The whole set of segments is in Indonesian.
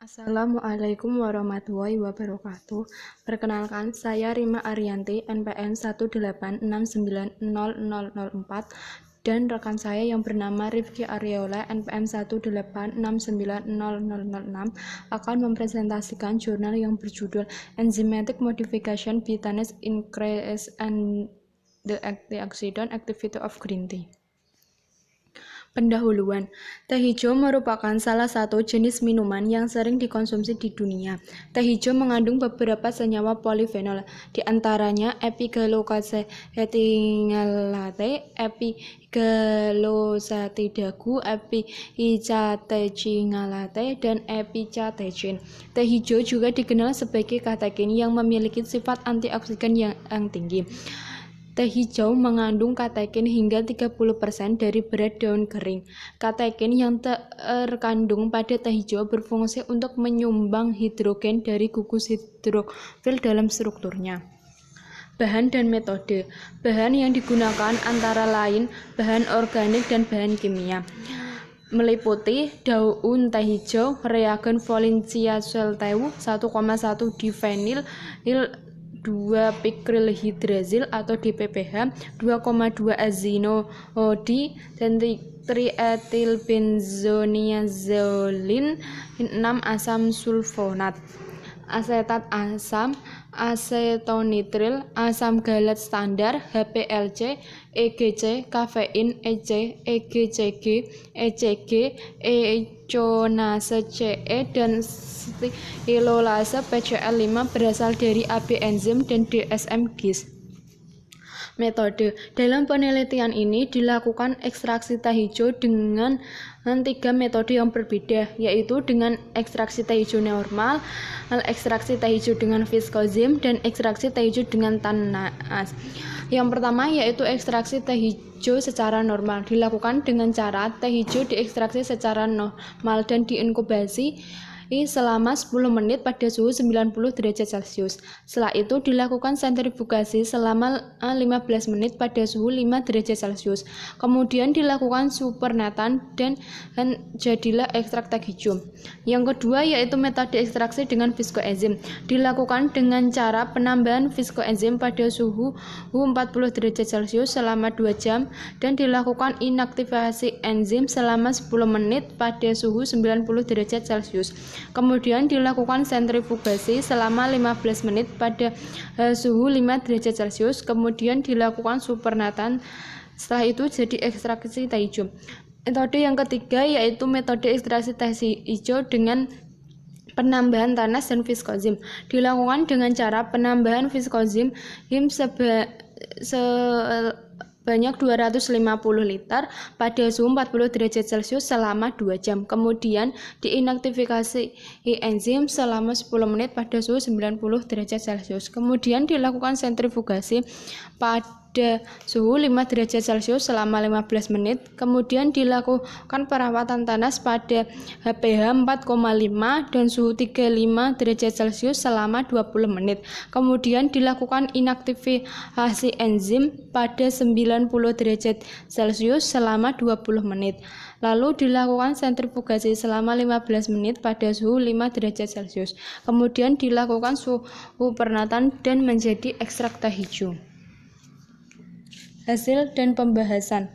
Assalamualaikum warahmatullahi wabarakatuh. Perkenalkan, saya Rima Ariyanti, NPM 186900004, dan rekan saya yang bernama Rifki Aryola, NPM 186900006, akan mempresentasikan jurnal yang berjudul Enzymatic Modification Bitterness Increase and the Antioxidant Activity of Green Tea. Pendahuluan, teh hijau merupakan salah satu jenis minuman yang sering dikonsumsi di dunia. Teh hijau mengandung beberapa senyawa polifenol, di antaranya epigallocatechinylate, epigallosatidagu, epicatechinylate, dan epicatechin. Teh hijau juga dikenal sebagai katekin yang memiliki sifat antioksidan yang tinggi. Teh hijau mengandung katekin hingga 30% dari berat daun kering. Katekin yang terkandung pada teh hijau berfungsi untuk menyumbang hidrogen dari gugus hidrofil dalam strukturnya. Bahan dan metode. Bahan yang digunakan antara lain bahan organik dan bahan kimia. Meliputi daun teh hijau, reagen Valencia Celteu 1,1 diphenyl 2-pikrilhidrazil atau DPPH, 2,2 azinodi, dan trietilbenzoniazolin, 6 asam sulfonat, asetat asam, asetonitril, asam galat standar, HPLC, EGC, kafein, EC, EGCG, ECG, econase CE, dan stilolase PCl5 berasal dari AB enzim dan DSM GIS. Metode. Dalam penelitian ini dilakukan ekstraksi teh hijau dengan 3 metode yang berbeda, yaitu dengan ekstraksi teh hijau normal, ekstraksi teh hijau dengan viskozim, dan ekstraksi teh hijau dengan tanas. Yang pertama yaitu ekstraksi teh hijau secara normal. Dilakukan dengan cara teh hijau diekstraksi secara normal dan diinkubasi selama 10 menit pada suhu 90 derajat Celcius. Setelah itu dilakukan sentrifugasi selama 15 menit pada suhu 5 derajat Celcius. Kemudian dilakukan supernatan dan jadilah ekstrak teh hijau. Yang kedua yaitu metode ekstraksi dengan viskoenzim. Dilakukan dengan cara penambahan viskoenzim pada suhu 40 derajat Celcius selama 2 jam dan dilakukan inaktivasi enzim selama 10 menit pada suhu 90 derajat Celcius. Kemudian dilakukan sentrifugasi selama 15 menit pada suhu 5 derajat Celcius. Kemudian dilakukan supernatan. Setelah itu jadi ekstraksi teh hijau. Metode yang ketiga yaitu metode ekstraksi teh hijau dengan penambahan tanas dan viskozim. Dilakukan dengan cara penambahan viskozim sebanyak 250 liter pada suhu 40 derajat Celcius selama 2 jam. Kemudian diinaktivasi enzim selama 10 menit pada suhu 90 derajat Celcius. Kemudian dilakukan sentrifugasi pada suhu 5 derajat Celcius selama 15 menit. Kemudian dilakukan perawatan tanas pada pH 4,5 dan suhu 35 derajat Celcius selama 20 menit. Kemudian dilakukan inaktivasi enzim pada 90 derajat Celcius selama 20 menit. Lalu dilakukan sentrifugasi selama 15 menit pada suhu 5 derajat Celcius. Kemudian dilakukan supernatan dan menjadi ekstrak teh hijau. Hasil dan pembahasan.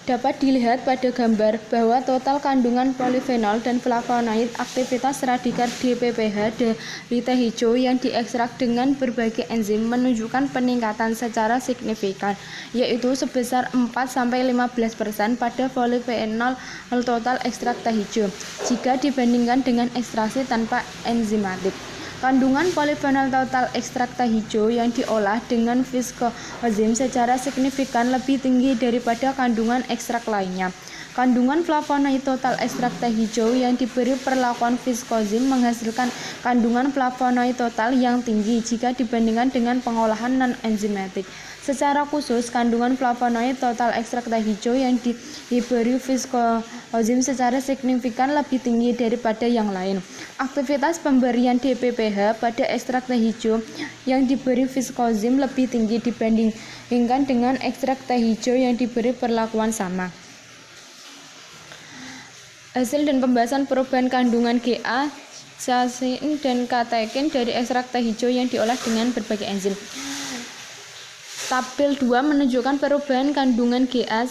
Dapat dilihat pada gambar bahwa total kandungan polifenol dan flavonoid aktivitas radikal DPPH dari teh hijau yang diekstrak dengan berbagai enzim menunjukkan peningkatan secara signifikan, yaitu sebesar 4-15% pada polifenol total ekstrak teh hijau jika dibandingkan dengan ekstraksi tanpa enzimatik. Kandungan polifenol total ekstrak teh hijau yang diolah dengan viskozim secara signifikan lebih tinggi daripada kandungan ekstrak lainnya. Kandungan flavonoid total ekstrak teh hijau yang diberi perlakuan viskozim menghasilkan kandungan flavonoid total yang tinggi jika dibandingkan dengan pengolahan non-enzimatik. Secara khusus, kandungan flavonoid total ekstrak teh hijau yang diberi viskozim secara signifikan lebih tinggi daripada yang lain. Aktivitas pemberian DPPH pada ekstrak teh hijau yang diberi viskozim lebih tinggi dibandingkan dengan ekstrak teh hijau yang diberi perlakuan sama. Hasil dan pembahasan perubahan kandungan GA, casein dan katekin dari ekstrak teh hijau yang diolah dengan berbagai enzim. Tabel 2 menunjukkan perubahan kandungan GA,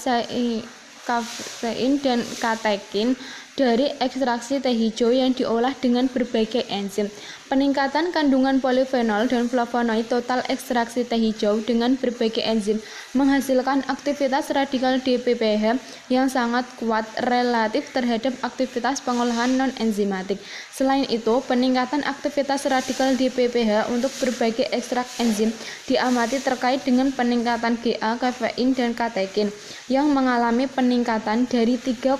kafein dan katekin dari ekstraksi teh hijau yang diolah dengan berbagai enzim. Peningkatan kandungan polifenol dan flavonoid total ekstraksi teh hijau dengan berbagai enzim menghasilkan aktivitas radikal DPPH yang sangat kuat relatif terhadap aktivitas pengolahan non-enzimatik. Selain itu, peningkatan aktivitas radikal DPPH untuk berbagai ekstrak enzim diamati terkait dengan peningkatan GA, kafein, dan katekin yang mengalami peningkatan dari 3,61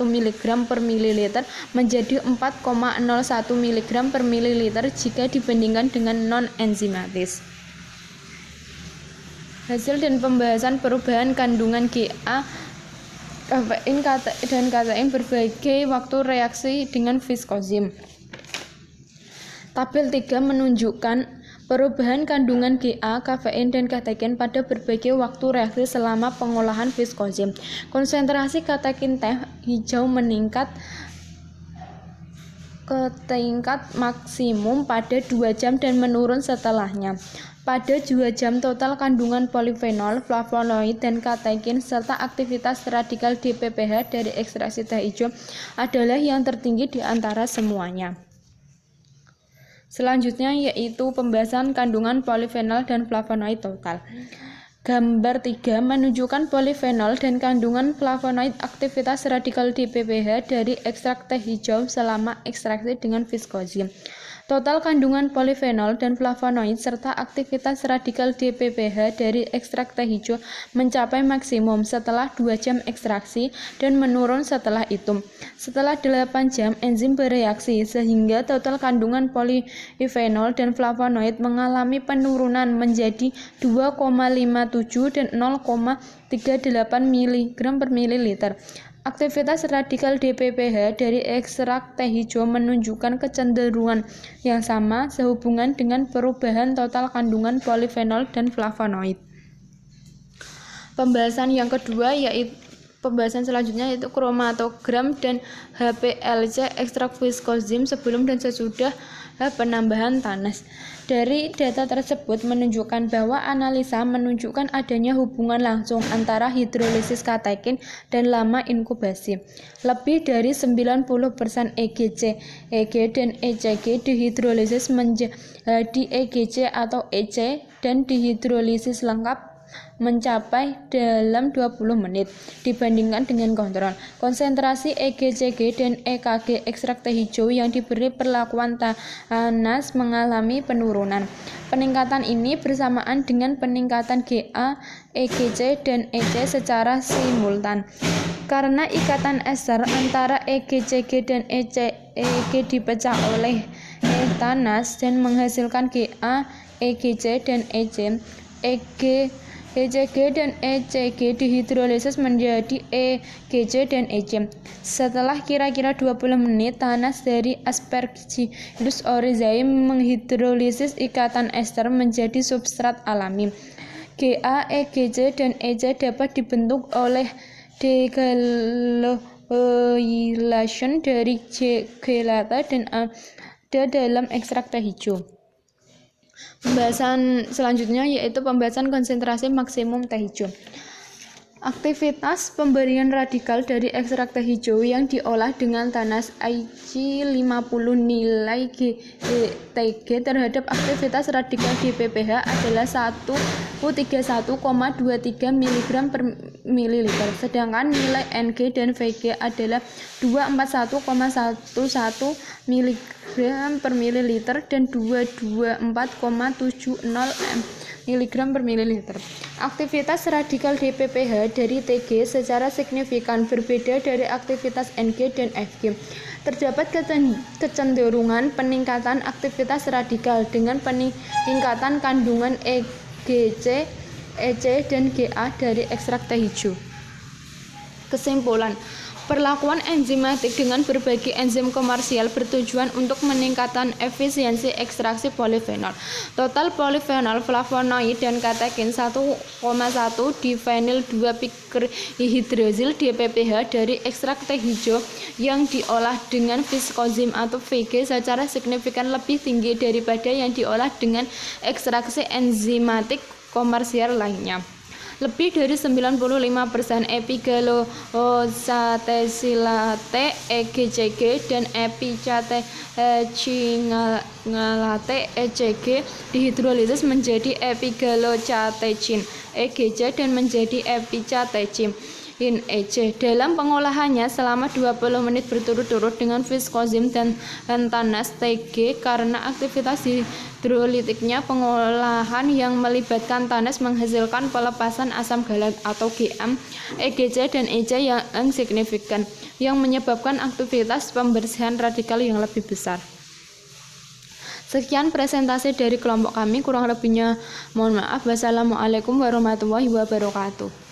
mg per mililiter menjadi 4,01 mg per mililiter jika dibandingkan dengan non-enzimatis. Hasil dan pembahasan perubahan kandungan GA, kafein, dan katein berbagai waktu reaksi dengan viskozim. Tabel 3 menunjukkan perubahan kandungan GA, kafein, dan katekin pada berbagai waktu reaksi selama pengolahan viskozim. Konsentrasi katekin teh hijau meningkat ke tingkat maksimum pada 2 jam dan menurun setelahnya. Pada 2 jam total kandungan polifenol, flavonoid, dan katekin serta aktivitas radikal DPPH dari ekstraksi teh hijau adalah yang tertinggi di antara semuanya. Selanjutnya yaitu pembahasan kandungan polifenol dan flavonoid total. Gambar 3 menunjukkan polifenol dan kandungan flavonoid aktivitas radikal DPPH dari ekstrak teh hijau selama ekstraksi dengan viskozim. Total kandungan polifenol dan flavonoid serta aktivitas radikal DPPH dari ekstrak teh hijau mencapai maksimum setelah 2 jam ekstraksi dan menurun setelah itu. Setelah 8 jam enzim bereaksi sehingga total kandungan polifenol dan flavonoid mengalami penurunan menjadi 2,57 dan 0,38 mg per mililiter. Aktivitas radikal DPPH dari ekstrak teh hijau menunjukkan kecenderungan yang sama sehubungan dengan perubahan total kandungan polifenol dan flavonoid. Pembahasan yang kedua yaitu pembahasan selanjutnya yaitu kromatogram dan HPLC ekstrak viskozim sebelum dan sesudah penambahan tanas. Dari data tersebut menunjukkan bahwa analisa menunjukkan adanya hubungan langsung antara hidrolisis katekin dan lama inkubasi. Lebih dari 90% EGC, EG, dan ECG dihidrolisis menjadi EGC atau EC dan dihidrolisis lengkap mencapai dalam 20 menit dibandingkan dengan kontrol. Konsentrasi EGCG dan EKG ekstrak teh hijau yang diberi perlakuan tanas mengalami penurunan. Peningkatan ini bersamaan dengan peningkatan GA, EGC, dan EC secara simultan. Karena ikatan ester antara EGCG dan ECG dipecah oleh tanas dan menghasilkan GA, EGC, dan EC. ECG dan ECG dihidrolisis menjadi EGC dan EC. Setelah kira-kira 20 menit, tanas dari Aspergillus oryzae menghidrolisis ikatan ester menjadi substrat alami. GA, EGC, dan EC dapat dibentuk oleh deglycylation dari gelata dan ada dalam ekstrak teh hijau. Pembahasan selanjutnya yaitu pembahasan konsentrasi maksimum teh hijau. Aktivitas pemberian radikal dari ekstrak teh hijau yang diolah dengan tanas IG50 nilai GTG terhadap aktivitas radikal DPPH adalah 131,23 mg per mililiter, sedangkan nilai NG dan VG adalah 241,11 mg per mililiter dan 224,70 mg per mililiter. Aktivitas radikal DPPH dari TG secara signifikan berbeda dari aktivitas NG dan FG. Terdapat kecenderungan peningkatan aktivitas radikal dengan peningkatan kandungan EGC, EC, dan GA dari ekstrak teh hijau. Kesimpulan, Perlakuan enzimatik dengan berbagai enzim komersial bertujuan untuk meningkatkan efisiensi ekstraksi polifenol. Total polifenol, flavonoid, dan katekin 1,1 diphenyl 2-pikrihidrazil DPPH dari ekstrak teh hijau yang diolah dengan viskozim atau VG secara signifikan lebih tinggi daripada yang diolah dengan ekstraksi enzimatik komersial lainnya. Lebih dari 95% epigalosatesilate EGCG dan epicatechingalate ECG dihidrolisis menjadi epigalochateчин EGC dan menjadi epicatechin EC. Dalam pengolahannya selama 20 menit berturut-turut dengan viskozim dan tanas TG, karena aktivitas hidrolitiknya pengolahan yang melibatkan tanas menghasilkan pelepasan asam galat atau GM, EGC dan EC yang signifikan, yang menyebabkan aktivitas pembersihan radikal yang lebih besar. Sekian presentasi dari kelompok kami, kurang lebihnya mohon maaf. Wassalamualaikum warahmatullahi wabarakatuh.